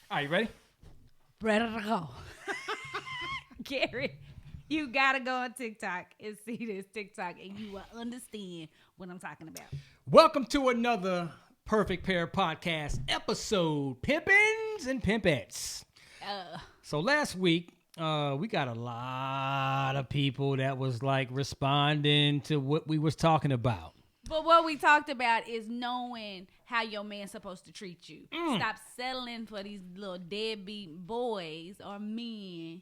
Are you ready? Ready to go. Gary, you gotta go on TikTok and see this TikTok and you will understand what I'm talking about. Welcome to another Perfect Pair Podcast episode, Pimpins and Pimpettes. So last week, we got a lot of people that was like responding to what we was talking about. But what we talked about is knowing how your man's supposed to treat you. Stop settling for these little deadbeat boys or men.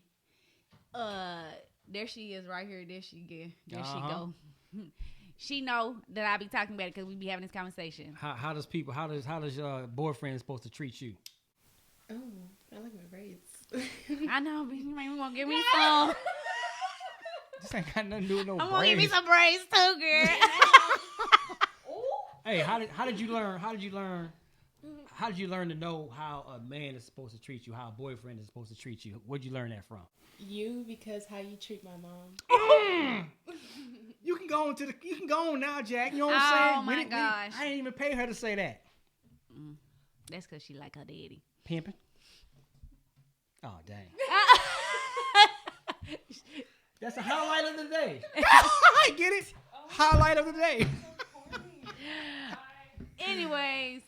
There she is right here. There she go. She know that I be talking about it because we be having this conversation. How does your boyfriend supposed to treat you? Oh, I like my braids. I know, but you might want to give me some. This ain't got nothing to do with no I'm braids. gonna give me some braids too, girl. Hey, how did you learn to know how a man is supposed to treat you, how a boyfriend is supposed to treat you? Where'd you learn that from? You, because how you treat my mom. You can go on now, Jack. You know what I'm saying? Oh my gosh. I didn't even pay her to say that. That's because she like her daddy. Pimping. Oh, dang. That's the highlight of the day. I get it. Highlight of the day. Anyways,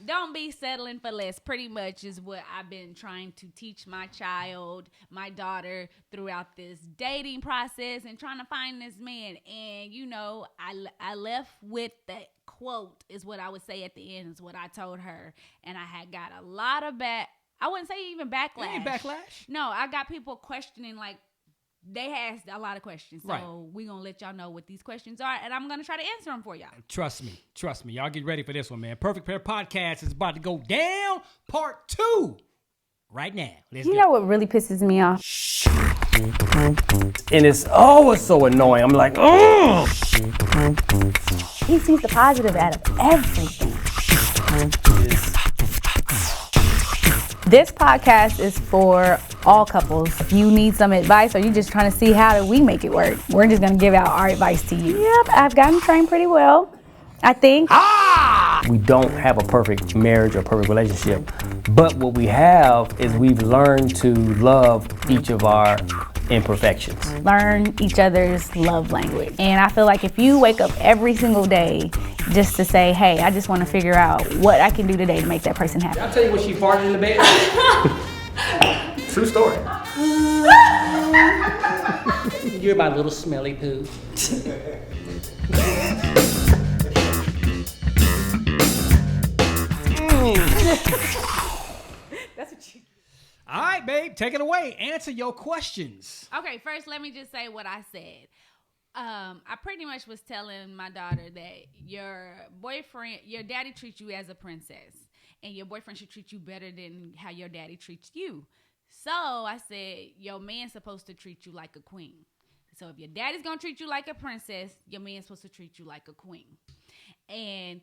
don't be settling for less. Pretty much is what I've been trying to teach my child, my daughter, throughout this dating process and trying to find this man. And, you know, I left with that quote is what I would say at the end is what I told her. And I had got a lot of I wouldn't say even backlash. Ain't backlash? No, I got people questioning like, they asked a lot of questions, so right. We're going to let y'all know what these questions are, and I'm going to try to answer them for y'all. Trust me. Y'all get ready for this one, man. Perfect Pair Podcast is about to go down part 2 right now. Let's go. You know what really pisses me off? And it's so annoying. I'm like, oh! He sees the positive out of everything. This podcast is for all couples. If you need some advice or you're just trying to see how do we make it work, we're just going to give out our advice to you. Yep, I've gotten trained pretty well, I think. We don't have a perfect marriage or perfect relationship, but what we have is we've learned to love each of our imperfections. Learn each other's love language. And I feel like if you wake up every single day just to say, hey, I just want to figure out what I can do today to make that person happy. I'll tell you when she farted in the bed. True story. You're my little smelly poo. That's what you... All right, babe. Take it away. Answer your questions. Okay, first let me just say what I said. I pretty much was telling my daughter that your daddy treats you as a princess, and your boyfriend should treat you better than how your daddy treats you. So I said, your man's supposed to treat you like a queen. So if your daddy's gonna treat you like a princess, your man's supposed to treat you like a queen. And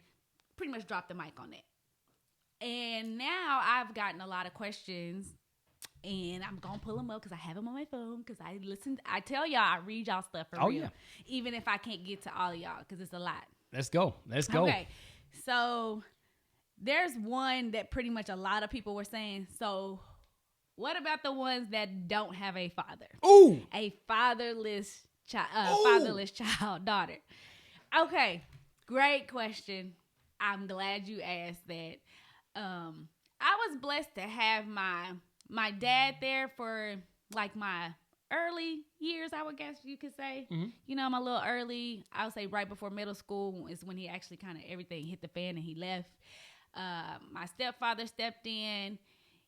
pretty much dropped the mic on that. And now I've gotten a lot of questions. And I'm going to pull them up because I have them on my phone because I tell y'all, I read y'all stuff for real. Yeah. Even if I can't get to all of y'all because it's a lot. Let's go. Okay. So there's one that pretty much a lot of people were saying. So what about the ones that don't have a father? Ooh. A fatherless child, daughter. Okay. Great question. I'm glad you asked that. I was blessed to have my dad there for like my early years, I would guess you could say. Mm-hmm. You know, my little early, I would say right before middle school is when he actually kind of everything hit the fan and he left. My stepfather stepped in.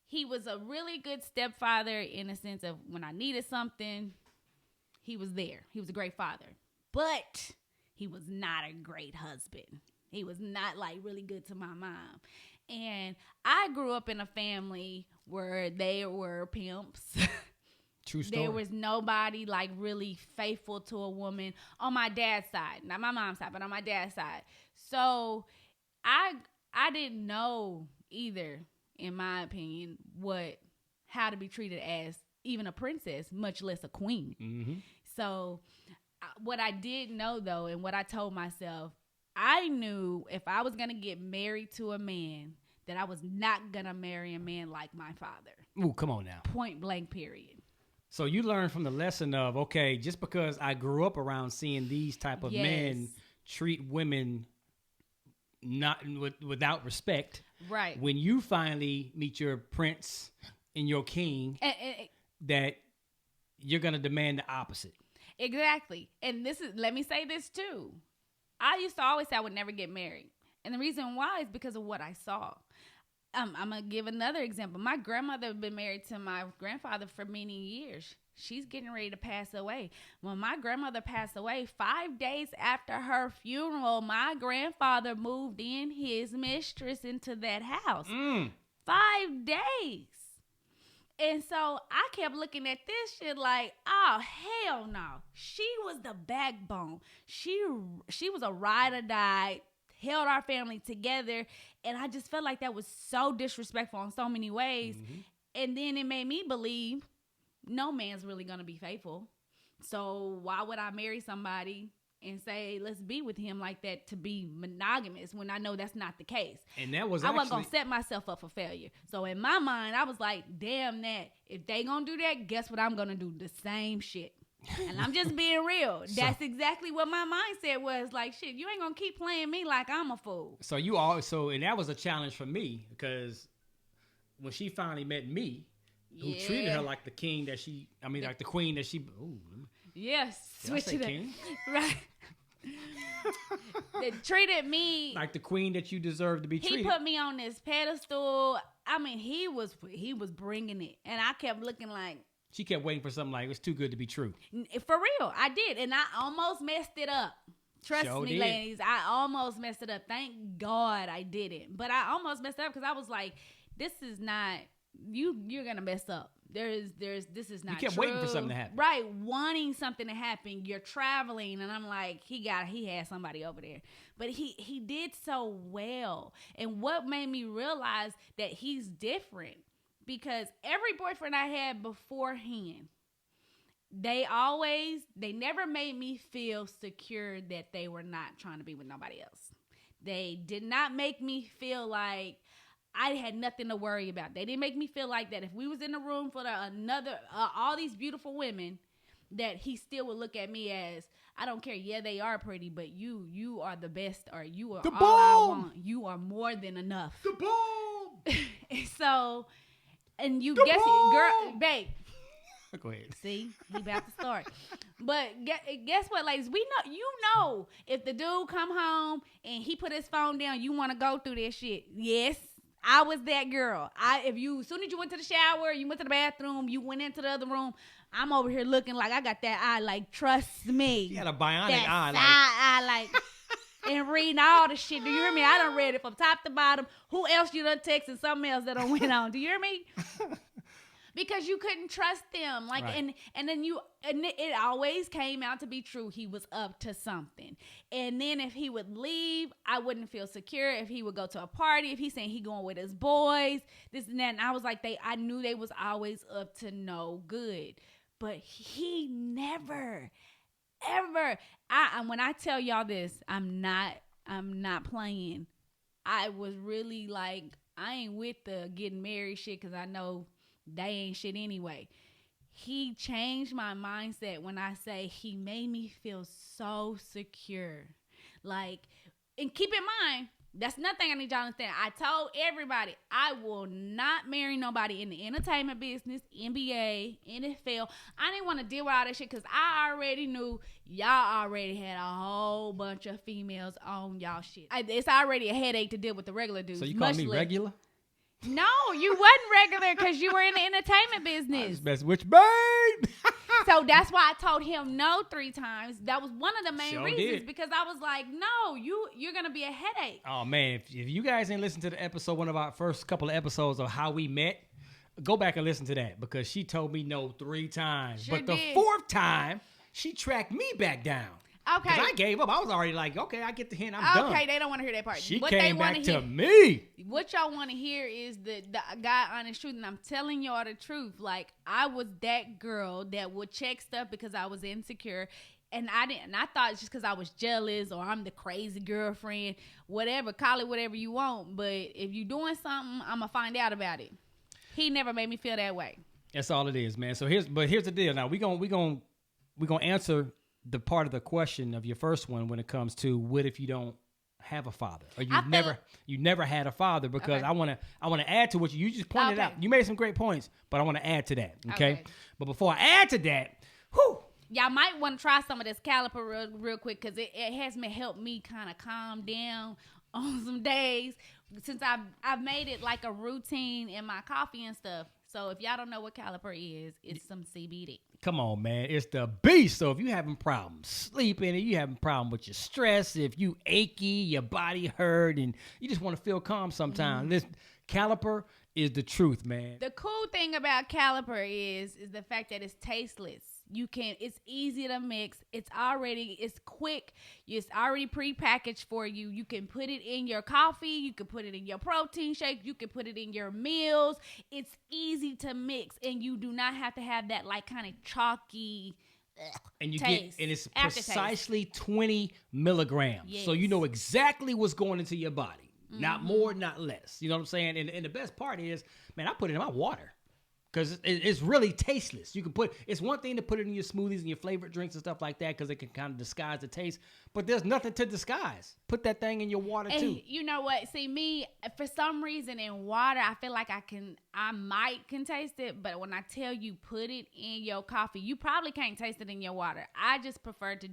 He was a really good stepfather in the sense of when I needed something, he was there. He was a great father. But he was not a great husband. He was not like really good to my mom. And I grew up in a family where they were pimps. True story. There was nobody like really faithful to a woman on my dad's side. Not my mom's side, but on my dad's side. So I didn't know either, in my opinion, how to be treated as even a princess, much less a queen. Mm-hmm. So what I did know, though, and what I told myself, I knew if I was going to get married to a man, that I was not gonna marry a man like my father. Ooh, come on now. Point blank, period. So you learned from the lesson of, okay, just because I grew up around seeing these type of men treat women not without respect. Right. When you finally meet your prince and your king, that you're going to demand the opposite. Exactly. And let me say this too. I used to always say I would never get married. And the reason why is because of what I saw. I'm going to give another example. My grandmother had been married to my grandfather for many years. She's getting ready to pass away. When my grandmother passed away, 5 days after her funeral, my grandfather moved in his mistress into that house. 5 days. And so I kept looking at this shit like, oh, hell no. She was the backbone. She was a ride or die, held our family together. And I just felt like that was so disrespectful in so many ways. Mm-hmm. And then it made me believe no man's really going to be faithful. So why would I marry somebody and say, let's be with him like that to be monogamous when I know that's not the case? And that was I wasn't going to set myself up for failure. So in my mind, I was like, damn that. If they going to do that, guess what I'm going to do? The same shit. And I'm just being real. That's exactly what my mindset was. Like, shit, you ain't going to keep playing me like I'm a fool. And that was a challenge for me because when she finally met me, who treated her like the king that like the queen that she... Ooh, yes, switch it king? Right. They treated me like the queen that you deserve to be treated. He put me on this pedestal. I mean, he was bringing it, and I kept looking like she kept waiting for something like it was too good to be true. For real, I did, and I almost messed it up. Trust me, ladies, I almost messed it up. Thank God I didn't, but I almost messed it up because I was like, "This is not you. You're gonna mess up." This is not. You kept true. waiting for something to happen, right? Wanting something to happen. You're traveling, and I'm like, he had somebody over there, but he did so well. And what made me realize that he's different because every boyfriend I had beforehand, they never made me feel secure that they were not trying to be with nobody else. They did not make me feel like I had nothing to worry about. They didn't make me feel like that if we was in the room for all these beautiful women, that he still would look at me as, I don't care. Yeah, they are pretty, but you are the best, or you are all I want. You are more than enough. The bomb. So, and you guess it, girl, babe. Go ahead. See, he about to start. But guess what, ladies? We know, if the dude come home and he put his phone down, you want to go through this shit. Yes. I was that girl. As soon as you went to the shower, you went to the bathroom, you went into the other room, I'm over here looking like I got that eye, like, trust me. You got a bionic eye. Like, and reading all the shit. Do you hear me? I done read it from top to bottom. Who else you done texted something else that done went on? Do you hear me? Because you couldn't trust them. Like, right. and then it always came out to be true. He was up to something. And then if he would leave, I wouldn't feel secure. If he would go to a party, if he's saying he going with his boys, this and that. And I was like, I knew they was always up to no good. But he never, ever. When I tell y'all this, I'm not playing. I was really like, I ain't with the getting married shit because I know they ain't shit anyway. He changed my mindset when I say he made me feel so secure. Like, and keep in mind, that's nothing I need y'all to understand. I told everybody, I will not marry nobody in the entertainment business, NBA, NFL. I didn't want to deal with all that shit because I already knew y'all already had a whole bunch of females on y'all shit. It's already a headache to deal with the regular dudes. So you call me regular? No, you wasn't regular because you were in the entertainment business. Best which babe. So that's why I told him no 3 times. That was one of the main reasons because I was like, no, you're gonna be a headache. Oh man, if you guys ain't listened to the episode, one of our first couple of episodes of how we met, go back and listen to that because she told me no 3 times. Sure but the did. 4th time, she tracked me back down. Okay. Because I gave up. I was already like, okay, I get the hint. I'm done. Okay, they don't want to hear that part. She came back to me. What y'all want to hear is the God honest truth, and I'm telling y'all the truth. Like, I was that girl that would check stuff because I was insecure. And I thought it's just because I was jealous or I'm the crazy girlfriend, whatever, call it whatever you want. But if you're doing something, I'm going to find out about it. He never made me feel that way. That's all it is, man. So here's the deal. Now we're gonna answer the part of the question of your first one when it comes to what if you don't have a father or you never had a father, because I want to add to what you just pointed out. You made some great points, but I want to add to that. Okay. But before I add to that, y'all might want to try some of this caliper real quick, because it has helped me kind of calm down on some days since I've made it like a routine in my coffee and stuff. So if y'all don't know what caliper is, it's some CBD. Come on, man. It's the beast. So if you having problems sleeping, if you having problem with your stress, if you achy, your body hurt, and you just want to feel calm sometimes, this caliper is the truth, man. The cool thing about caliper is the fact that it's tasteless. It's easy to mix. It's quick. It's already prepackaged for you. You can put it in your coffee. You can put it in your protein shake. You can put it in your meals. It's easy to mix, and you do not have to have that like kind of chalky and you taste, get, and it's precisely 20 milligrams. Yes. So you know exactly what's going into your body. Not more, not less. You know what I'm saying? And the best part is, man, I put it in my water. Because it's really tasteless. It's one thing to put it in your smoothies and your flavored drinks and stuff like that, because it can kind of disguise the taste. But there's nothing to disguise. Put that thing in your water too. You know what? See, me, for some reason in water, I feel like I might can taste it. But when I tell you put it in your coffee, you probably can't taste it in your water. I just prefer to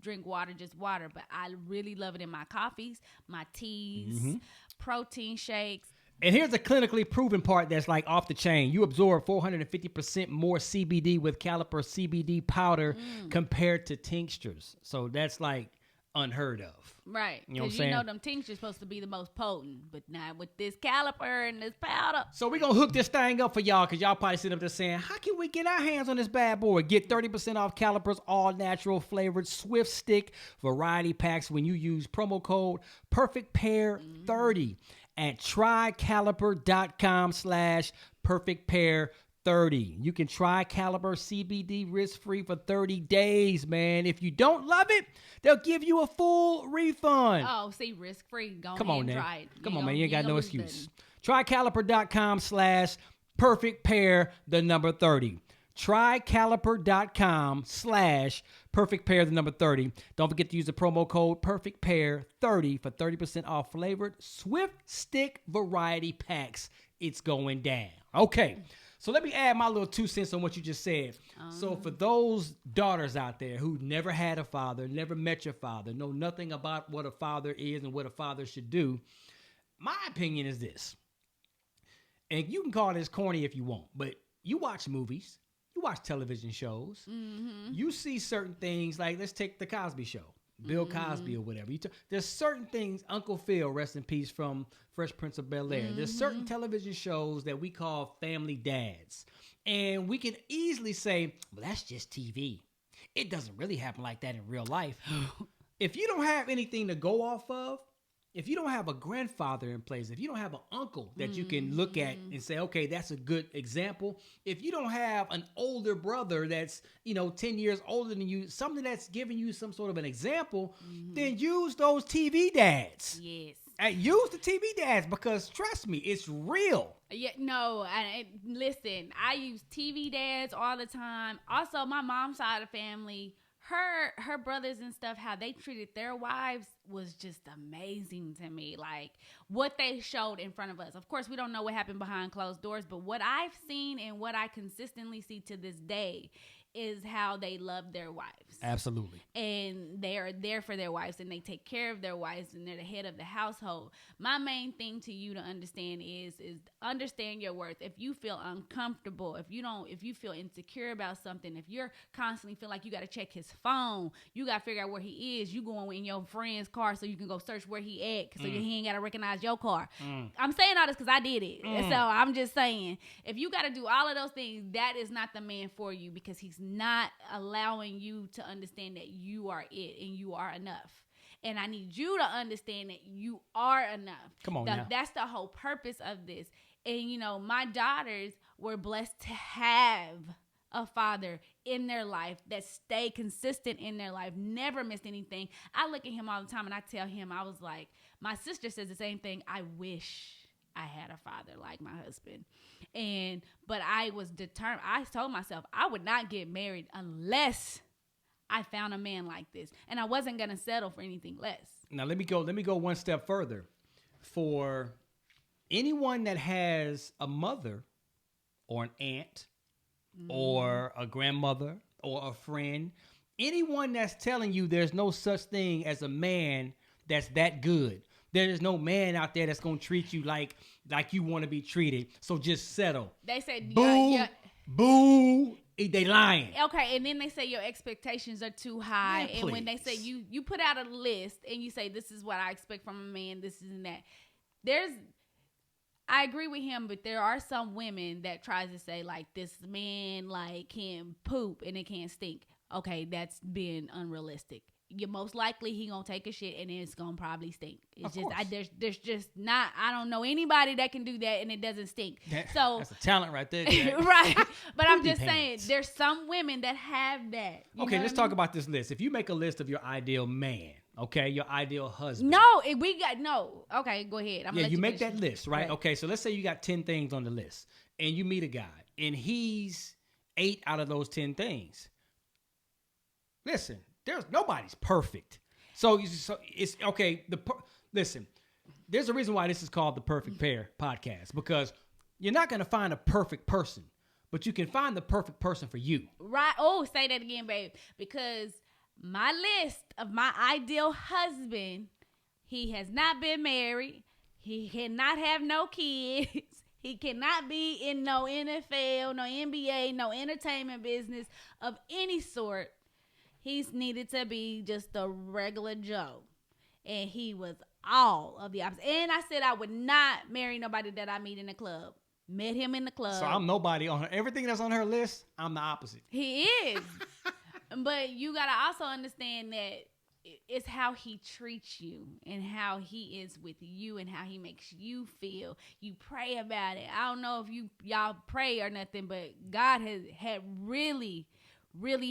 drink water, just water. But I really love it in my coffees, my teas, protein shakes. And here's a clinically proven part that's like off the chain. You absorb 450% more CBD with caliper CBD powder compared to tinctures. So that's like unheard of. Right. Because you know them tinctures supposed to be the most potent, but not with this caliper and this powder. So we're going to hook this thing up for y'all, because y'all probably sitting up there saying, how can we get our hands on this bad boy? Get 30% off Caliper's all-natural flavored Swift Stick variety packs when you use promo code PerfectPair30. at trycaliper.com/perfectpair30. You can try Caliper CBD risk-free for 30 days, man. If you don't love it, they'll give you a full refund. Oh, see, risk-free. Come on, man. Try it. Come on, man. You ain't got no excuse. Trycaliper.com/perfectpair30. Trycaliper.com/perfectpair30. Don't forget to use the promo code PerfectPair30 for 30% off flavored Swift Stick variety packs. It's going down. Okay, so let me add my little 2 cents on what you just said. So for those daughters out there who never had a father, never met your father, know nothing about what a father is and what a father should do, my opinion is this. And you can call this corny if you want, but you watch movies. You watch television shows. You see certain things, like let's take the Cosby Show, Bill Cosby or whatever. There's certain things, Uncle Phil, rest in peace, from Fresh Prince of Bel-Air. There's certain television shows that we call family dads. And we can easily say, well, that's just TV. It doesn't really happen like that in real life. If you don't have anything to go off of, if you don't have a grandfather in place, if you don't have an uncle that you can look at and say, okay, that's a good example. If you don't have an older brother that's, 10 years older than you, something that's giving you some sort of an example, then use those TV dads. Yes. Use the TV dads, because trust me, it's real. Yeah, no, listen, I use TV dads all the time. Also, my mom's side of the family, her brothers and stuff, how they treated their wives was just amazing to me. Like what they showed in front of us. Of course, we don't know what happened behind closed doors, but what I've seen and what I consistently see to this day is how they love their wives. Absolutely. And they are there for their wives, and they take care of their wives, and they're the head of the household. My main thing to you to understand is understand your worth. If you feel uncomfortable, if you feel insecure about something, if you're constantly feel like you got to check his phone, you got to figure out where he is, you going in your friend's car so you can go search where he at, so he ain't got to recognize your car. I'm saying all this because I did it. So I'm just saying, if you got to do all of those things, that is not the man for you, because he's not allowing you to understand that you are it and you are enough. And I need you to understand that you are enough. Come on now. That's the whole purpose of this. And, my daughters were blessed to have a father in their life that stayed consistent in their life, never missed anything. I look at him all the time and I tell him, I was like, my sister says the same thing. I wish I had a father like my husband. But I was determined. I told myself I would not get married unless I found a man like this. And I wasn't going to settle for anything less. Now let me go one step further. For anyone that has a mother or an aunt or a grandmother or a friend, anyone that's telling you there's no such thing as a man that's that good. There is no man out there that's going to treat you like you want to be treated. So just settle. They said, boo, boo. They lying. Okay, and then they say your expectations are too high. Man, and when they say you put out a list and you say, this is what I expect from a man, this is and that. I agree with him, but there are some women that tries to say, like, this man, like, can poop and it can't stink. Okay, that's being unrealistic. You're most likely he gonna take a shit and it's gonna probably stink. It's just there's just not, I don't know anybody that can do that and it doesn't stink. So that's a talent right there. Right. But I'm just saying there's some women that have that. Okay, let's talk about this list. If you make a list of your ideal man, okay, your ideal husband. Okay, go ahead. You make that list, right? Okay, so let's say you got 10 things on the list and you meet a guy and he's 8 out of those 10 things. Listen, nobody's perfect. So it's okay. Listen, there's a reason why this is called the Perfect Pair Podcast, because you're not going to find a perfect person, but you can find the perfect person for you. Right. Oh, say that again, babe. Because my list of my ideal husband, he has not been married. He cannot have no kids. He cannot be in no NFL, no NBA, no entertainment business of any sort. He's needed to be just a regular Joe. And he was all of the opposite. And I said I would not marry nobody that I meet in the club. Met him in the club. So I'm nobody on her. Everything that's on her list, I'm the opposite. He is. But you got to also understand that it's how he treats you and how he is with you and how he makes you feel. You pray about it. I don't know if y'all pray or nothing, but God had really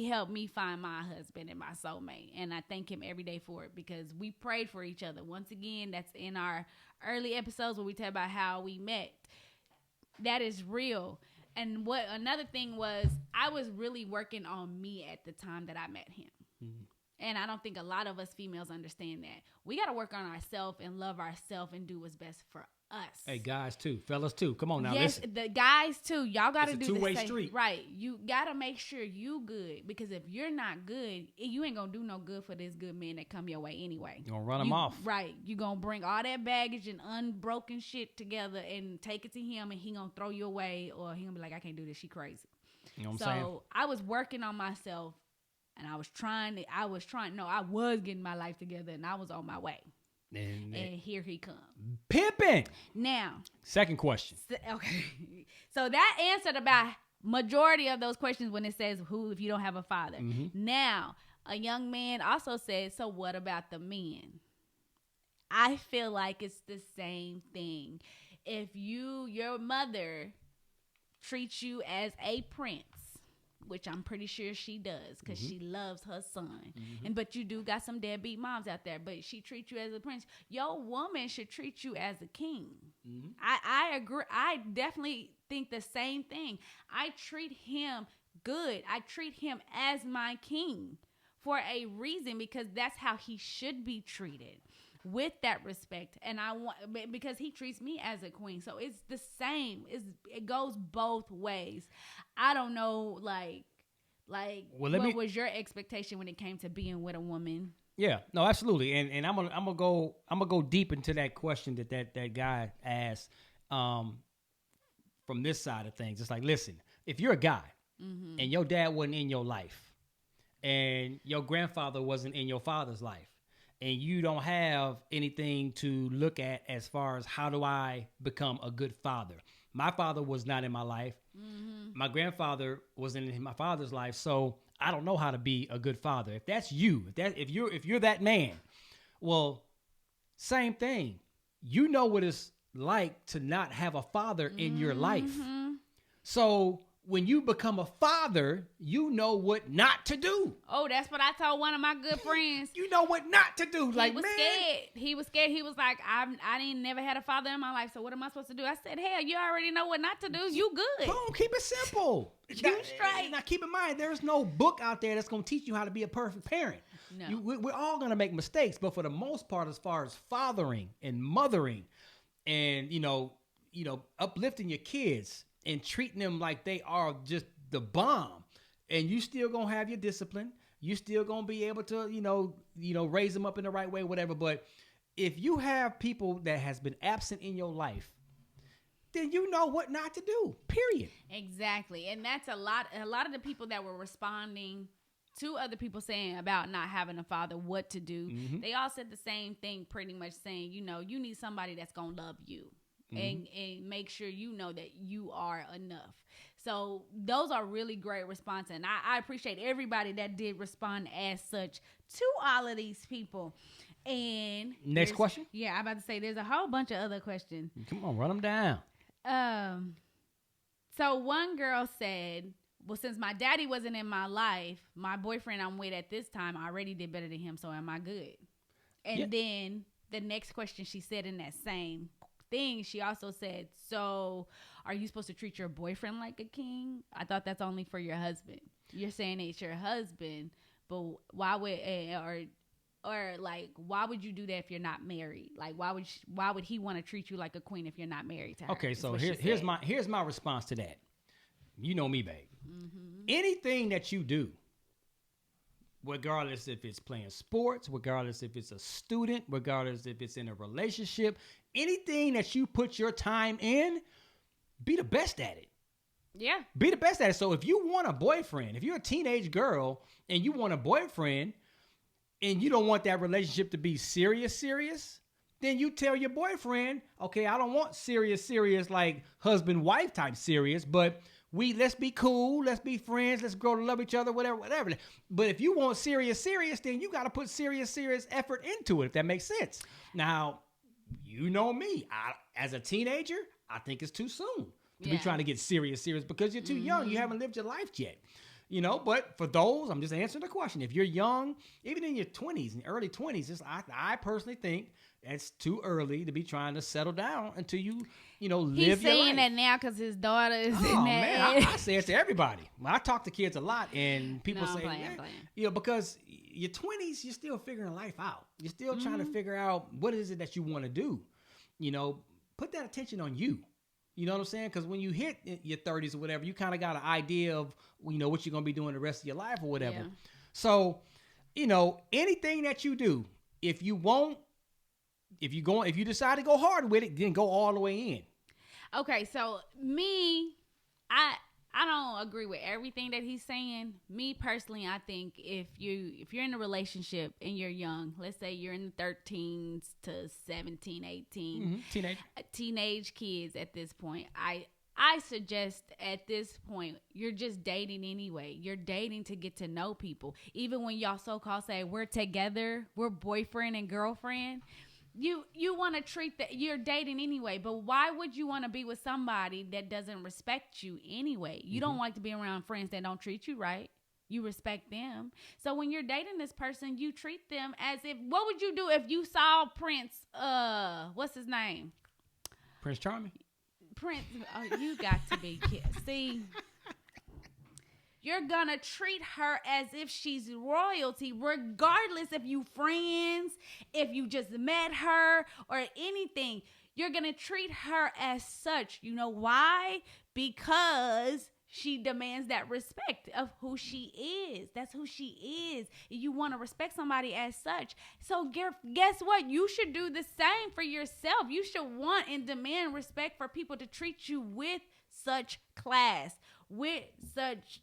helped me find my husband and my soulmate. And I thank him every day for it because we prayed for each other. Once again, that's in our early episodes where we talk about how we met. That is real. And another thing was, I was really working on me at the time that I met him. Mm-hmm. And I don't think a lot of us females understand that. We got to work on ourselves and love ourselves and do what's best for us. Hey, guys too. Fellas too. Come on now, yes, listen. The guys too. Y'all got to do the same. It's a two-way street. Right. You got to make sure you good, because if you're not good, you ain't going to do no good for this good man that come your way anyway. You're going to run him off. Right. You going to bring all that baggage and unbroken shit together and take it to him, and he going to throw you away, or he going to be like, I can't do this. She crazy. You know what I'm saying? So I was working on myself. And I was getting my life together, and I was on my way. And here he comes. Pimping. Now. Second question. Okay. So that answered about majority of those questions when it says who if you don't have a father. Mm-hmm. Now, a young man also said, so what about the men? I feel like it's the same thing. If your mother treats you as a prince, which I'm pretty sure she does, because she loves her son. Mm-hmm. But you do got some deadbeat moms out there, but she treats you as a prince. Your woman should treat you as a king. Mm-hmm. I agree. I definitely think the same thing. I treat him good. I treat him as my king for a reason, because that's how he should be treated, with that respect. And I want, because he treats me as a queen. So it's the same. It goes both ways. I don't know, what was your expectation when it came to being with a woman? Yeah, no, absolutely. And I'm gonna go deep into that question that guy asked from this side of things. It's like, listen, if you're a guy and your dad wasn't in your life and your grandfather wasn't in your father's life, and you don't have anything to look at as far as how do I become a good father. My father was not in my life. Mm-hmm. My grandfather wasn't in my father's life, so I don't know how to be a good father. If that's you, if you're that man, well, same thing. You know what it's like to not have a father in your life. So when you become a father, you know what not to do. Oh, that's what I told one of my good friends. You know what not to do. Like, he was man. scared. He was scared. He was like, I didn't never had a father in my life, so what am I supposed to do? I said, hell, you already know what not to do. You good. Boom, keep it simple. You straight. Now, keep in mind, there's no book out there that's going to teach you how to be a perfect parent. No. We're all going to make mistakes, but for the most part, as far as fathering and mothering and, uplifting your kids and treating them like they are just the bomb, and you still going to have your discipline. You still going to be able to, raise them up in the right way, whatever. But if you have people that has been absent in your life, then you know what not to do, period. Exactly. And that's a lot of the people that were responding to other people saying about not having a father, what to do. Mm-hmm. They all said the same thing, pretty much saying, you need somebody that's going to love you. Mm-hmm. And make sure you know that you are enough. So those are really great responses. And I appreciate everybody that did respond as such to all of these people. And next question? Yeah, I'm about to say there's a whole bunch of other questions. Come on, run them down. So one girl said, well, since my daddy wasn't in my life, my boyfriend I'm with at this time already did better than him, so am I good? And then the next question she said in that same thing, she also said, so are you supposed to treat your boyfriend like a king? I thought that's only for your husband. You're saying it's your husband, but why would why would you do that if you're not married? Like why would he want to treat you like a queen if you're not married to her? Okay, so here's my response to that. You know me, babe. Mm-hmm. Anything that you do, regardless if it's playing sports, regardless if it's a student, regardless if it's in a relationship, anything that you put your time in, be the best at it. Yeah. Be the best at it. So if you want a boyfriend, if you're a teenage girl and you want a boyfriend and you don't want that relationship to be serious, then you tell your boyfriend, okay, I don't want serious like husband-wife type serious, but let's be cool, let's be friends, let's grow to love each other, whatever. But if you want serious, then you got to put serious effort into it, if that makes sense. Now, you know me. As a teenager, I think it's too soon to be trying to get serious because you're too young. You haven't lived your life yet. But for those, I'm just answering the question. If you're young, even in your 20s and early 20s, I personally think it's too early to be trying to settle down until you live your life. He's saying that now because his daughter is in that man, I say it to everybody. I talk to kids a lot, and people say, playing. Because your 20s, you're still figuring life out. You're still trying to figure out what is it that you want to do. Put that attention on you. You know what I'm saying? Because when you hit your 30s or whatever, you kind of got an idea of, what you're going to be doing the rest of your life or whatever. Yeah. So, anything that you do, if you decide to go hard with it, then go all the way in. Okay, so me, I don't agree with everything that he's saying. Me personally, I think if you're in a relationship and you're young, let's say you're in the 13s to 17, 18, teenage kids at this point, I suggest at this point, you're just dating anyway. You're dating to get to know people. Even when y'all so-called say, we're together, we're boyfriend and girlfriend, you want to treat that you're dating anyway. But why would you want to be with somebody that doesn't respect you anyway? You don't like to be around friends that don't treat you right. You respect them. So when you're dating this person, you treat them as if, what would you do if you saw Prince, what's his name? Prince Charming. Prince, you got to be kidding. See, you're going to treat her as if she's royalty, regardless if you friends, if you just met her or anything. You're going to treat her as such. You know why? Because she demands that respect of who she is. That's who she is. You want to respect somebody as such. So guess what? You should do the same for yourself. You should want and demand respect for people to treat you with such class, with such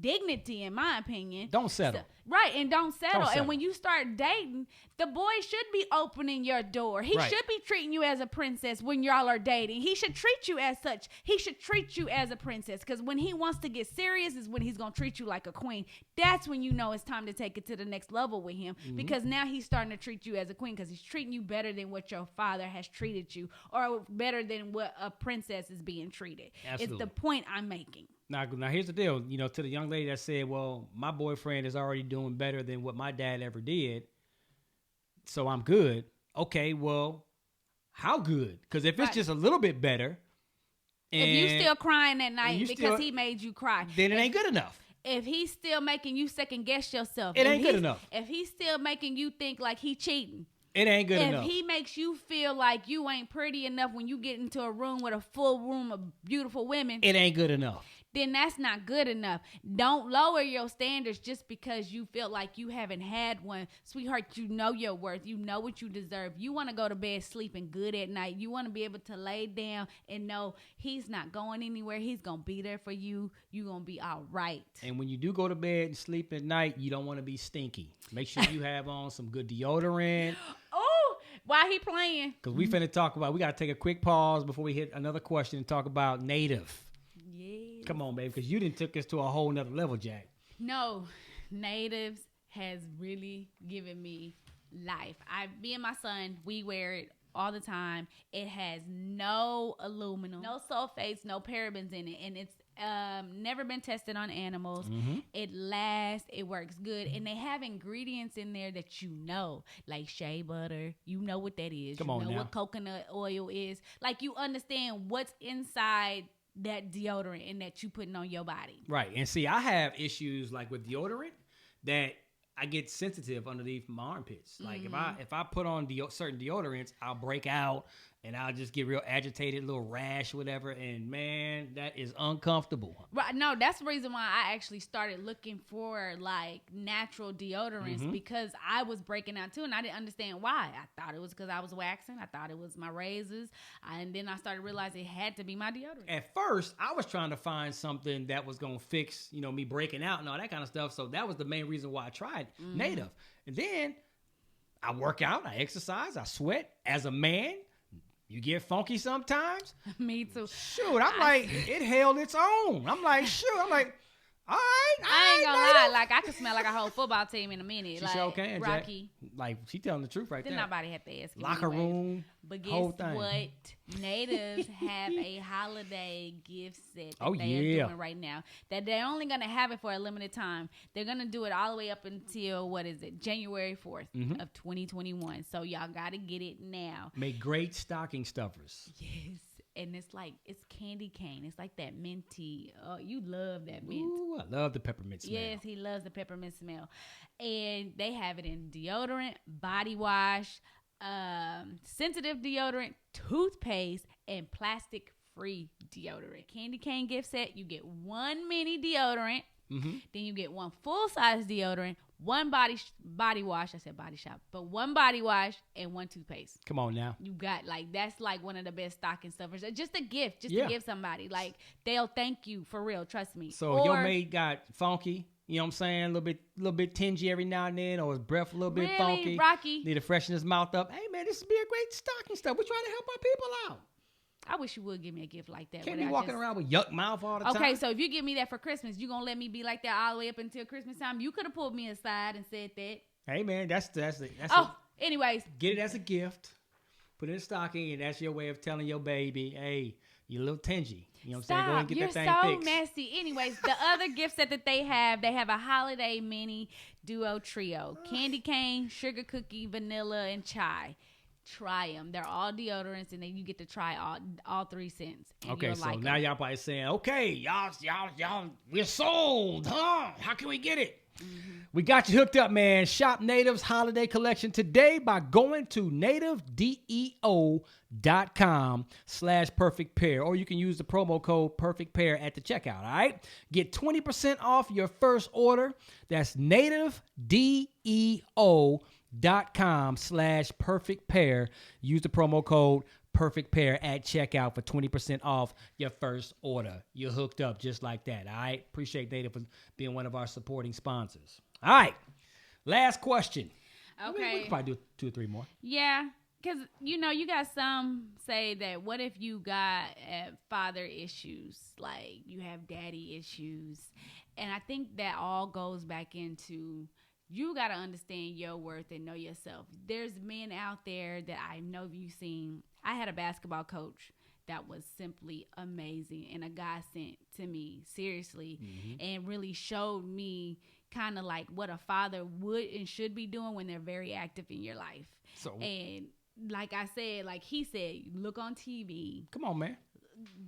dignity, in my opinion. Don't settle. Right, and don't settle. And when you start dating, the boy should be opening your door. He should be treating you as a princess when y'all are dating. He should treat you as such. He should treat you as a princess, because when he wants to get serious is when he's going to treat you like a queen. That's when you know it's time to take it to the next level with him, because now he's starting to treat you as a queen, because he's treating you better than what your father has treated you, or better than what a princess is being treated. Absolutely. It's the point I'm making. Now here's the deal. You know, to the young lady that said, well, my boyfriend is already doing better than what my dad ever did, so I'm good. Okay, well, how good? Because if it's just a little bit better, if you still crying at night because he made you cry, then it ain't good enough. If he's still making you second guess yourself, it ain't good enough. If he's still making you think like he cheating, it ain't good enough. If he makes you feel like you ain't pretty enough when you get into a room with a full room of beautiful women, it ain't good enough. Then that's not good enough. Don't lower your standards just because you feel like you haven't had one. Sweetheart, you know your worth. You know what you deserve. You want to go to bed sleeping good at night. You want to be able to lay down and know he's not going anywhere. He's going to be there for you. You're going to be all right. And when you do go to bed and sleep at night, you don't want to be stinky. Make sure you have on some good deodorant. Oh, why he playing? Because we finna talk about, we got to take a quick pause before we hit another question and talk about Native. Yeah. Come on, baby, because you didn't took us to a whole nother level, Jack. No, Natives has really given me life. Me and my son, we wear it all the time. It has no aluminum, no sulfates, no parabens in it, and it's never been tested on animals. Mm-hmm. It lasts, it works good, and they have ingredients in there that you know, like shea butter. You know what that is. Come on know now. what coconut oil is. Like, you understand what's inside that deodorant and that you putting on your body. Right. And see, I have issues like with deodorant that I get sensitive underneath my armpits. Like if I put on certain deodorants, I'll break out and I'll just get real agitated, little rash, whatever. And man, that is uncomfortable. Right. No, that's the reason why I actually started looking for like natural deodorants, because I was breaking out too, and I didn't understand why. I thought it was because I was waxing. I thought it was my razors, and then I started realizing it had to be my deodorant. At first, I was trying to find something that was gonna fix, me breaking out and all that kind of stuff. So that was the main reason why I tried Native. And then I work out, I exercise, I sweat. As a man, you get funky sometimes. Me too. Shoot, I'm like, it held its own. I'm like, all right. I ain't gonna lie, like I could smell like a whole football team in a minute. She like sure can, Rocky. Jack. Like, she telling the truth right Then there. nobody had to ask me. Locker room, but guess whole thing. what? Natives have a holiday gift set that they are doing right now. That they're only gonna have it for a limited time. They're gonna do it all the way up until January 4th of 2021. So y'all gotta get it now. Make great stocking stuffers. Yes. And it's candy cane. It's like that minty. Oh, you love that mint. Ooh, I love the peppermint smell. Yes, he loves the peppermint smell. And they have it in deodorant, body wash, sensitive deodorant, toothpaste, and plastic-free deodorant. Candy cane gift set, you get one mini deodorant. Then you get one full-size deodorant, one body wash. I said body shop, but one body wash and one toothpaste. Come on now. You got that's like one of the best stocking stuffers. Just a gift, to give somebody. Like, they'll thank you for real. Trust me. So your mate got funky. You know what I'm saying? A little bit tingy every now and then, or his breath a little bit funky. Rocky. Need to freshen his mouth up. Hey man, this would be a great stocking stuff. We're trying to help our people out. I wish you would give me a gift like that. Can't be walking around with yuck mouth all the time. Okay, so if you give me that for Christmas, you gonna let me be like that all the way up until Christmas time? You could have pulled me aside and said that. Hey man, that's anyways, get it as a gift. Put it in a stocking, and that's your way of telling your baby, hey, you're a little tingy. You know what I'm saying? Go ahead and get that thing fixed. You're so messy. Anyways, the other gift set that they have a holiday mini duo trio: candy cane, sugar cookie, vanilla, and chai. Try them. They're all deodorants, and then you get to try all 3 scents. Okay, so now y'all probably saying, okay, y'all, we're sold, huh? How can we get it? We got you hooked up, man. Shop Native's holiday collection today by going to nativedeo.com/perfect pair, or you can use the promo code perfect pair at the checkout. All right, get 20% off your first order. That's nativedeo.com/perfect pair. Use the promo code perfect pair at checkout for 20% off your first order. You're hooked up just like that. All right. Appreciate Native for being one of our supporting sponsors. All right. Last question. Okay. We can probably do 2 or 3 more. Yeah. Because, you got some say that what if you got father issues, like you have daddy issues. And I think that all goes back into you got to understand your worth and know yourself. There's men out there that I know you've seen. I had a basketball coach that was simply amazing and a godsend to me, seriously, and really showed me kind of like what a father would and should be doing when they're very active in your life. So, and like I said, like he said, look on TV. come on, man.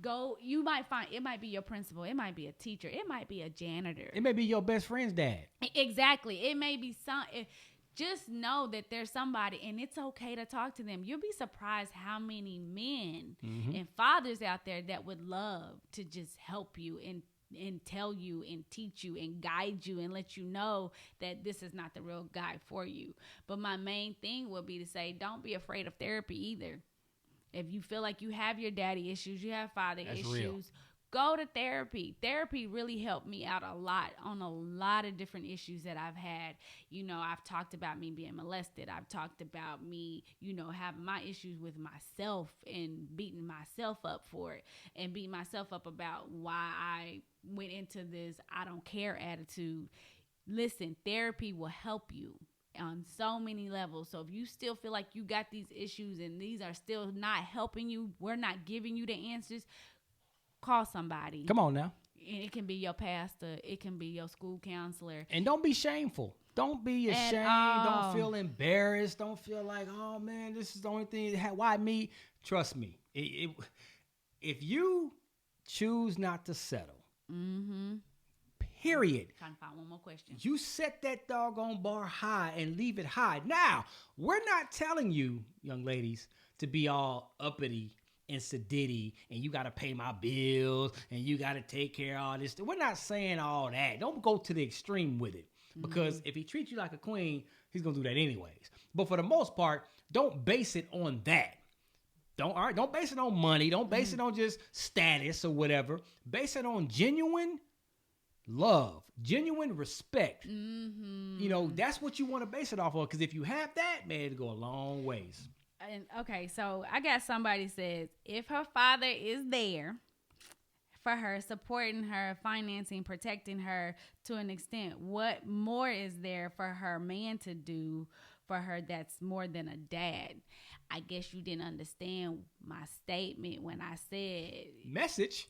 Go, you might find, it might be your principal, it might be a teacher, it might be a janitor. It may be your best friend's dad. Exactly. It may be just know that there's somebody, and it's okay to talk to them. You'll be surprised how many men and fathers out there that would love to just help you and tell you and teach you and guide you and let you know that this is not the real guy for you. But my main thing would be to say, don't be afraid of therapy either. If you feel like you have your daddy issues, you have father issues, real. Go to therapy. Therapy really helped me out a lot on a lot of different issues that I've had. You know, I've talked about me being molested. I've talked about me, you know, having my issues with myself and beating myself up for it and beating myself up about why I went into this I don't care attitude. Listen, therapy will help you on so many levels. So if you still feel like you got these issues and these are still not helping you, we're not giving you the answers, call somebody. Come on now. And it can be your pastor. It can be your school counselor. And don't be shameful. Don't be ashamed. Don't feel embarrassed. Don't feel like, oh, man, this is the only thing. Why me? Trust me. If you choose not to settle, period. Trying to find one more question. You set that doggone bar high and leave it high. Now, we're not telling you, young ladies, to be all uppity and sedity and you got to pay my bills and you got to take care of all this. We're not saying all that. Don't go to the extreme with it, because if he treats you like a queen, he's going to do that anyways. But for the most part, don't base it on that. Don't base it on money. Don't base it on just status or whatever. Base it on genuine love, genuine respect. You know, that's what you want to base it off of, because if you have that, man, it'll go a long ways. And okay, so I got somebody says, if her father is there for her, supporting her, financing, protecting her to an extent, what more is there for her man to do for her that's more than a dad? I guess you didn't understand my statement when I said message.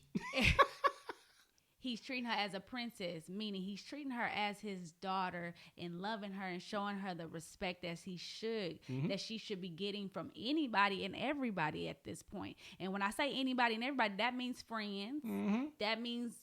He's treating her as a princess, meaning he's treating her as his daughter and loving her and showing her the respect as he should, that she should be getting from anybody and everybody at this point. And when I say anybody and everybody, that means friends. That means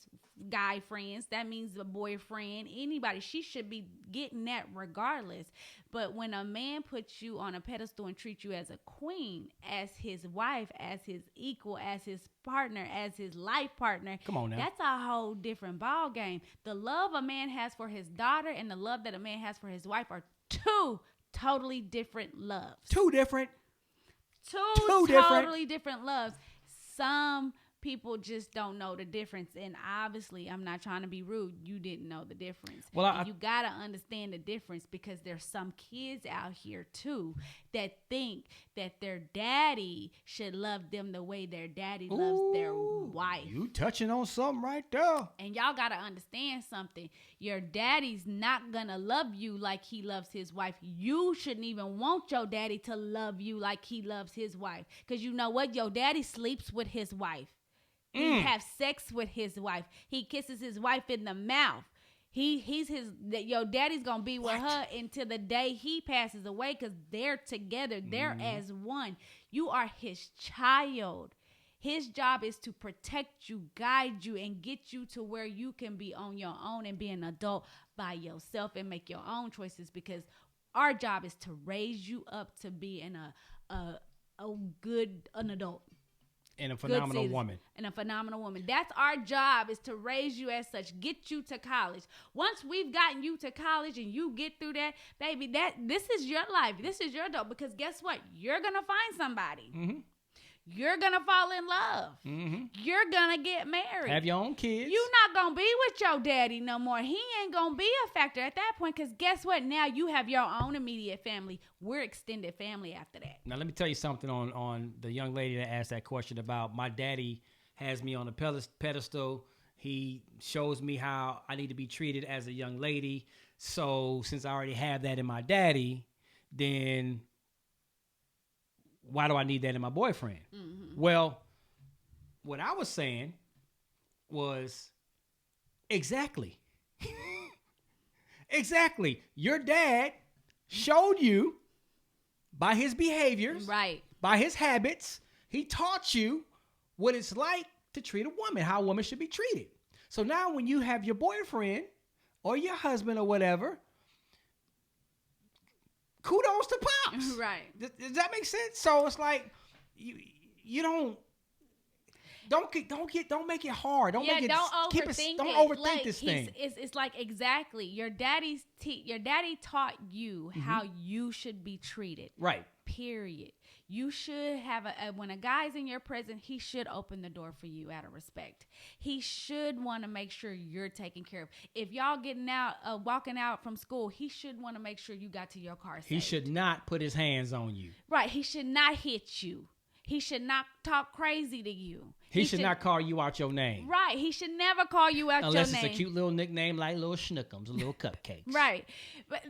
guy friends. That means a boyfriend, anybody. She should be getting that regardless. But when a man puts you on a pedestal and treats you as a queen, as his wife, as his equal, as his partner, as his life partner, come on now, that's a whole different ball game. The love a man has for his daughter and the love that a man has for his wife are two totally different loves. Two totally different loves. Some people just don't know the difference, and obviously I'm not trying to be rude, you didn't know the difference. Well, you gotta understand the difference, because there's some kids out here too that think that their daddy should love them the way their daddy loves their wife. You touching on something right there. And y'all gotta understand something. Your daddy's not gonna love you like he loves his wife. You shouldn't even want your daddy to love you like he loves his wife, because you know what, your daddy sleeps with his wife. He have sex with his wife. He kisses his wife in the mouth. Your daddy's gonna be with her until the day he passes away, because they're together. They're as one. You are his child. His job is to protect you, guide you, and get you to where you can be on your own and be an adult by yourself and make your own choices, because our job is to raise you up to be an adult. And a phenomenal woman. And a phenomenal woman. That's our job, is to raise you as such, get you to college. Once we've gotten you to college and you get through that, baby, this is your life. This is your adult, because guess what? You're going to find somebody. You're going to fall in love. You're going to get married. Have your own kids. You're not going to be with your daddy no more. He ain't going to be a factor at that point, because guess what? Now you have your own immediate family. We're extended family after that. Now, let me tell you something on the young lady that asked that question about my daddy has me on a pedestal. He shows me how I need to be treated as a young lady. So since I already have that in my daddy, then why do I need that in my boyfriend? Well, what I was saying was exactly. Exactly. Your dad showed you by his behaviors, right, by his habits, he taught you what it's like to treat a woman, how a woman should be treated. So now when you have your boyfriend or your husband or whatever, kudos to Pops. right. Does that make sense? So it's like you don't make it hard. Don't overthink this thing. It's like exactly your daddy taught you how you should be treated. Right. Period. You should have when a guy's in your presence, he should open the door for you out of respect. He should want to make sure you're taken care of. If y'all walking out from school, he should want to make sure you got to your car safe. He should not put his hands on you. Right. He should not hit you. He should not talk crazy to you. He should not call you out your name. Right. He should never call you out your name. Unless it's a cute little nickname like little schnookums, little cupcakes. Right. But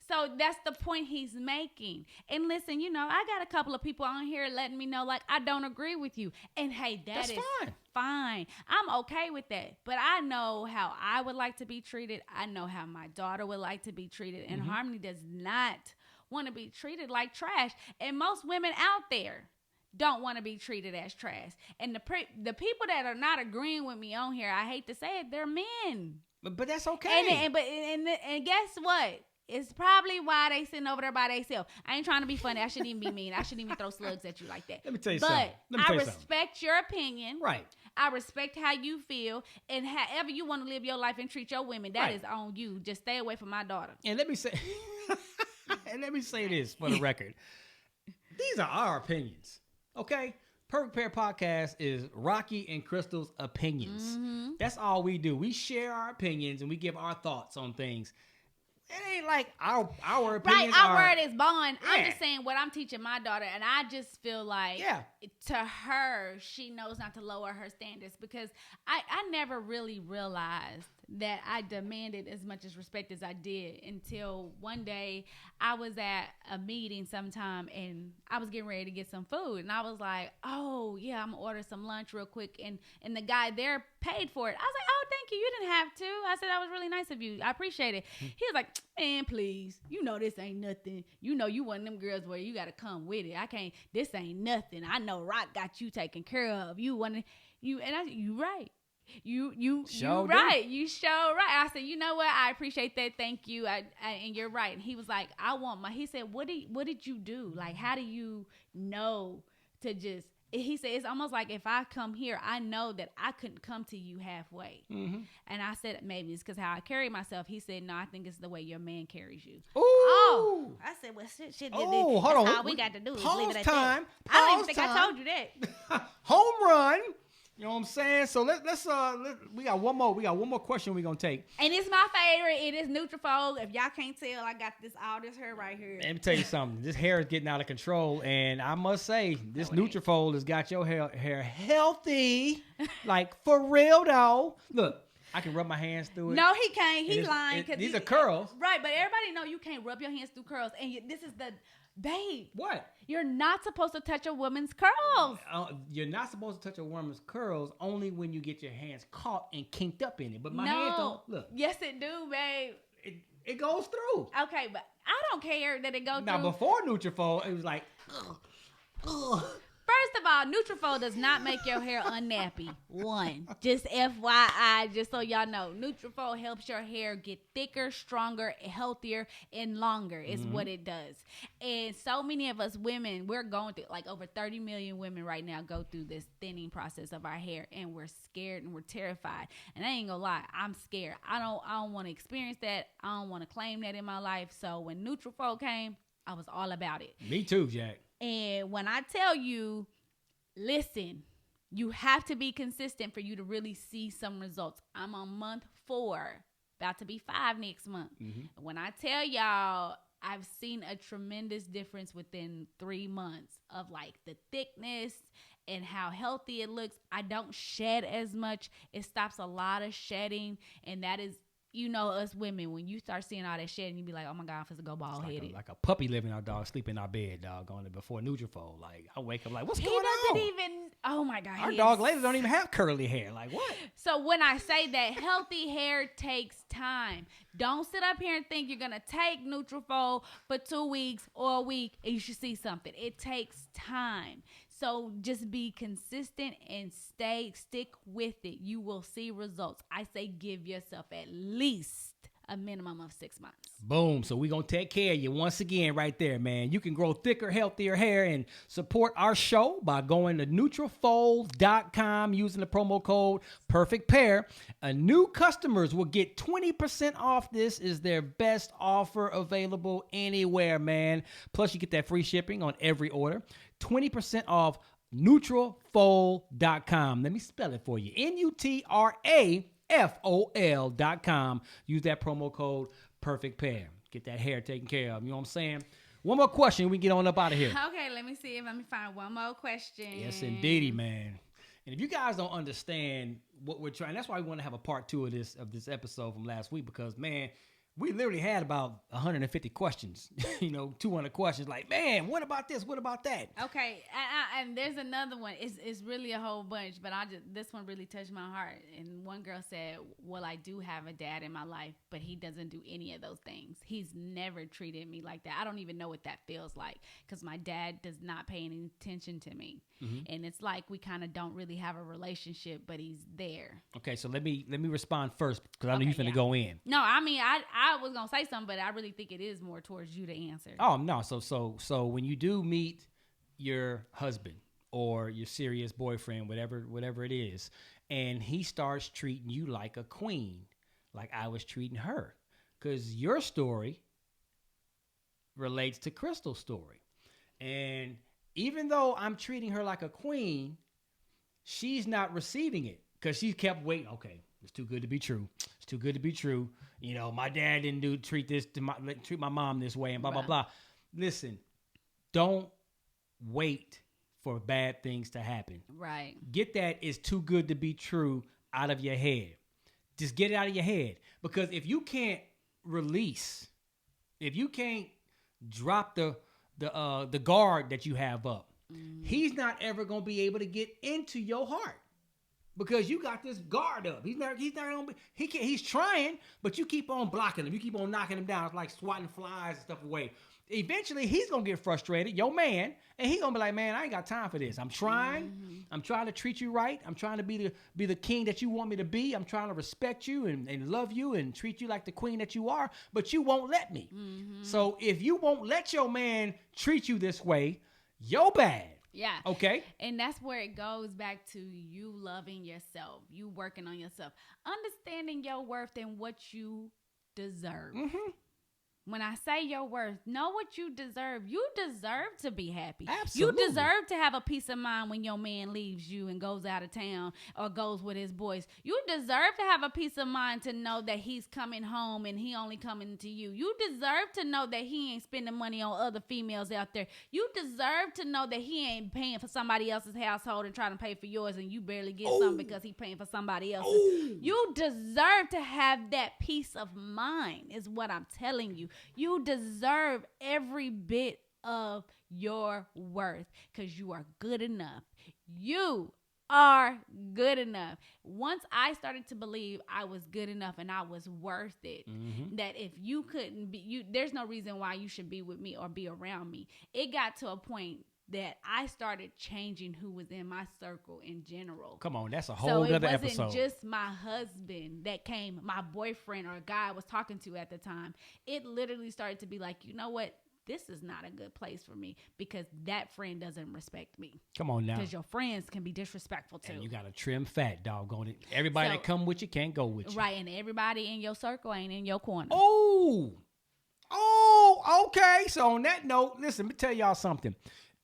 so that's the point he's making. And listen, I got a couple of people on here letting me know, like, I don't agree with you. And hey, that's fine. I'm okay with that. But I know how I would like to be treated. I know how my daughter would like to be treated. And Harmony does not want to be treated like trash. And most women out there don't want to be treated as trash. And the people that are not agreeing with me on here, I hate to say it, they're men. But that's okay. And guess what? It's probably why they sitting over there by themselves. I ain't trying to be funny. I shouldn't even be mean. I shouldn't even throw slugs at you like that. Let me tell you something. But I respect your opinion. Right. I respect how you feel. And however you want to live your life and treat your women, that is on you. Just stay away from my daughter. And let me say this for the record. These are our opinions. Okay? Perfect Pair Podcast is Rocky and Crystal's opinions. Mm-hmm. That's all we do. We share our opinions and we give our thoughts on things. It ain't like our opinions. Right, our word is bond. Yeah. I'm just saying what I'm teaching my daughter, and I just feel like to her, she knows not to lower her standards because I never really realized that I demanded as much as respect as I did until one day I was at a meeting sometime and I was getting ready to get some food and I was like, oh yeah, I'm gonna order some lunch real quick and the guy there paid for it. I was like, oh, thank you. You didn't have to. I said, that was really nice of you. I appreciate it. He was like, man, please, this ain't nothing. You one of them girls where you gotta come with it. This ain't nothing. I know Rock got you taken care of. You right. You right. You sure right. I said, you know what? I appreciate that. Thank you. And you're right. And he was like, he said, what did you do? Like, how do you know to just, he said, it's almost like if I come here, I know that I couldn't come to you halfway. Mm-hmm. And I said, maybe it's because how I carry myself. He said, no, I think it's the way your man carries you. Ooh. Oh. I said, well, shit. Oh, hold on. All we got to do is leave it at time. that. I don't even think I told you that. Home run. You know what I'm saying? So let's we got one more question we're gonna take. And it's my favorite. It is Nutrafol. If y'all can't tell, I got all this hair right here. Let me tell you something. This hair is getting out of control, and I must say, this Nutrafol has got your hair healthy. Like for real though. Look, I can rub my hands through it. No, he can't. He's lying. These are curls. Right, but everybody know you can't rub your hands through curls. And this is the... Babe. What? You're not supposed to touch a woman's curls. You're not supposed to touch a woman's curls only when you get your hands caught and kinked up in it. But my hands don't. Look. Yes, it do, babe. It goes through. Okay, but I don't care that it goes through. Now, before Nutrafol, it was like, ugh. First of all, Nutrafol does not make your hair unnappy. One, just FYI, just so y'all know, Nutrafol helps your hair get thicker, stronger, healthier, and longer is what it does. And so many of us women, we're going through, like over 30 million women right now go through this thinning process of our hair, and we're scared and we're terrified. And I ain't gonna lie, I'm scared. I don't want to experience that. I don't want to claim that in my life. So when Nutrafol came, I was all about it. Me too, Jack. And when I tell you, listen, you have to be consistent for you to really see some results. I'm on month 4, about to be 5 next month. Mm-hmm. When I tell y'all, I've seen a tremendous difference within 3 months of like the thickness and how healthy it looks. I don't shed as much. It stops a lot of shedding, and that is you know, us women, when you start seeing all that shit and you be like, oh my God, I'm supposed to go bald headed. Like a puppy living our dog, sleep in our bed, dog, on it before Nutrafol. Like, I wake up like, what's He going on? doesn't even, oh my God. Our dog later don't even have curly hair. Like, what? So when I say that healthy hair takes time, don't sit up here and think you're going to take Nutrafol for 2 weeks or a week and you should see something. It takes time. So just be consistent and stick with it. You will see results. I say give yourself at least a minimum of 6 months. Boom. So we're going to take care of you once again right there, man. You can grow thicker, healthier hair and support our show by going to Nutrafol.com using the promo code Perfect Pair. New customers will get 20% off. This is their best offer available anywhere, man. Plus, you get that free shipping on every order. 20% off Nutrafol.com. Let me spell it for you. Nutrafol.com. Use that promo code Perfect Pair. Get that hair taken care of. You know what I'm saying? One more question. We get on up out of here. Okay, let me find one more question. Yes, indeedy, man. And if you guys don't understand what we're trying, that's why we want to have a part 2 of this episode from last week because, man, we literally had about 150 questions, 200 questions. Like, man, what about this? What about that? Okay, and there's another one. It's really a whole bunch, but this one really touched my heart. And one girl said, well, I do have a dad in my life, but he doesn't do any of those things. He's never treated me like that. I don't even know what that feels like because my dad does not pay any attention to me. Mm-hmm. And it's like we kind of don't really have a relationship, but he's there. Okay, so let me respond first because I know you're finna go in. No, I mean, I was going to say something, but I really think it is more towards you to answer. Oh, no. So when you do meet your husband or your serious boyfriend, whatever it is, and he starts treating you like a queen, like I was treating her, because your story relates to Crystal's story. And even though I'm treating her like a queen, she's not receiving it because she kept waiting. Okay, it's too good to be true. It's too good to be true. My dad didn't treat my mom this way and blah, blah, blah. Listen, don't wait for bad things to happen. Right. Get that it's too good to be true out of your head. Just get it out of your head. Because if you can't release, if you can't drop the guard that you have up, he's not ever going to be able to get into your heart. Because you got this guard up. He's not gonna be, he's trying, but you keep on blocking him. You keep on knocking him down. It's like swatting flies and stuff away. Eventually, he's gonna get frustrated, your man, and he's gonna be like, man, I ain't got time for this. I'm trying. Mm-hmm. I'm trying to treat you right. I'm trying to be the king that you want me to be. I'm trying to respect you and love you and treat you like the queen that you are, but you won't let me. Mm-hmm. So if you won't let your man treat you this way, you're bad. Yeah. Okay. And that's where it goes back to you loving yourself, you working on yourself, understanding your worth and what you deserve. Mm-hmm. When I say your worth, know what you deserve. You deserve to be happy. Absolutely. You deserve to have a peace of mind when your man leaves you and goes out of town or goes with his boys. You deserve to have a peace of mind to know that he's coming home and he only coming to you. You deserve to know that he ain't spending money on other females out there. You deserve to know that he ain't paying for somebody else's household and trying to pay for yours and you barely get something because he paying for somebody else's. You deserve to have that peace of mind is what I'm telling you. You deserve every bit of your worth because you are good enough. You are good enough. Once I started to believe I was good enough and I was worth it, that if you couldn't be, there's no reason why you should be with me or be around me. It got to a point that I started changing who was in my circle in general. Come on, that's a whole other episode. So it wasn't just my husband that came, my boyfriend or a guy I was talking to at the time. It literally started to be like, you know what? This is not a good place for me because that friend doesn't respect me. Come on now. Because your friends can be disrespectful too. And you got to trim fat, doggone it. Everybody that come with you can't go with you. Right, and everybody in your circle ain't in your corner. Oh, okay. So on that note, listen, let me tell y'all something.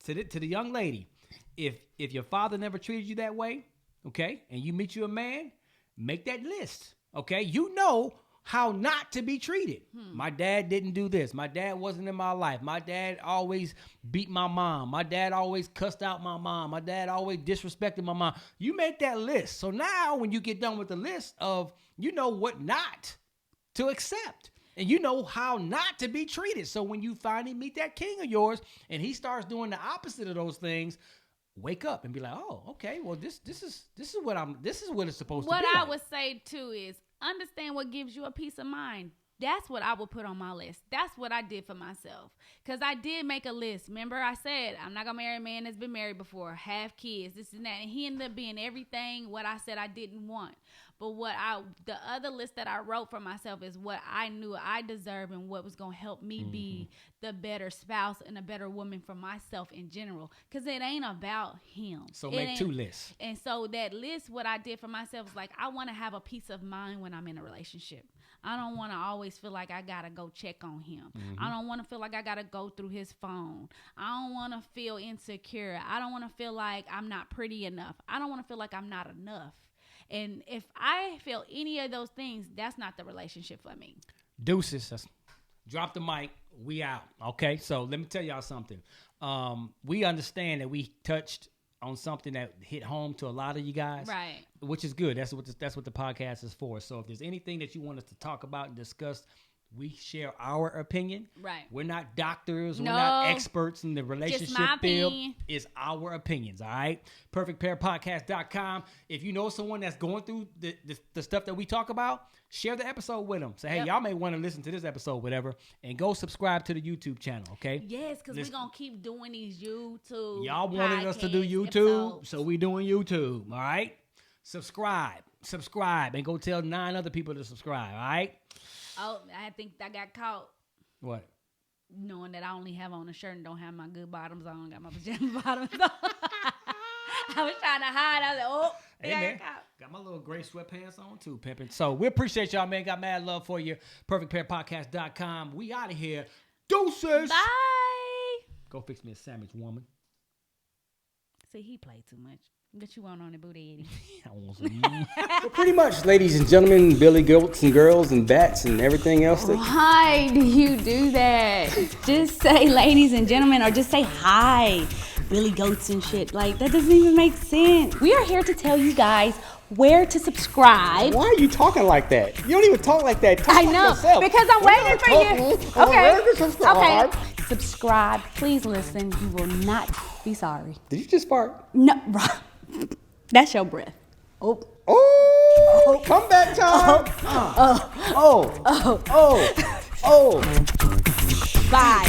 To the young lady, if your father never treated you that way, okay, and you meet you a man, make that list, okay? You know how not to be treated. My dad didn't do this. My dad wasn't in my life. My dad always beat my mom. My dad always cussed out my mom. My dad always disrespected my mom. You make that list. So now when you get done with the list of, you know what not to accept. And you know how not to be treated. So when you finally meet that king of yours and he starts doing the opposite of those things, wake up and be like, oh, okay, well this is what it's supposed to be. What I like. would say too is understand what gives you a peace of mind. That's what I would put on my list. That's what I did for myself. Because I did make a list. Remember, I said, I'm not going to marry a man that's been married before, have kids, this and that. And he ended up being everything what I said I didn't want. But the other list that I wrote for myself is what I knew I deserved and what was going to help me be the better spouse and a better woman for myself in general. Because it ain't about him. So make 2 lists. And so that list, what I did for myself was like, I want to have a peace of mind when I'm in a relationship. I don't want to always feel like I got to go check on him. I don't want to feel like I got to go through his phone. I don't want to feel insecure. I don't want to feel like I'm not pretty enough. I don't want to feel like I'm not enough. And if I feel any of those things, that's not the relationship for me. Deuces. Drop the mic. We out. Okay, so let me tell y'all something. We understand that we touched on something that hit home to a lot of you guys, right? Which is good. That's what the podcast is for. So if there's anything that you want us to talk about and discuss, we share our opinion. Right. We're not doctors. No, we're not experts in the relationship field. Opinion. It's our opinions. All right. PerfectPairPodcast.com. If you know someone that's going through the stuff that we talk about, share the episode with them. Say, hey, y'all may want to listen to this episode, whatever, and go subscribe to the YouTube channel. Okay. Yes, because we're gonna keep doing these YouTube. Y'all wanted us to do YouTube, so we doing YouTube. All right. Subscribe, and go tell 9 other people to subscribe. All right. Oh, I think I got caught. What? Knowing that I only have on a shirt and don't have my good bottoms on. Got my pajama bottoms on. I was trying to hide. I was like, oh, hey, man. Got my little gray sweatpants on too, pimping. So we appreciate y'all, man. Got mad love for you. PerfectPairPodcast.com. We out of here. Deuces. Bye. Go fix me a sandwich, woman. See, he played too much. What you want on the booty, Eddie? I want some. Well, pretty much, ladies and gentlemen, Billy Goats and girls and bats and everything else. Why do you do that? Just say ladies and gentlemen, or just say hi, Billy Goats and shit. Like, that doesn't even make sense. We are here to tell you guys where to subscribe. Why are you talking like that? You don't even talk like that. Talk I like know, yourself. because I'm waiting for you. Okay. Subscribe. Okay. Subscribe. Please listen. You will not be sorry. Did you just fart? No, that's your breath. Oh. Oh, comeback time. Bye.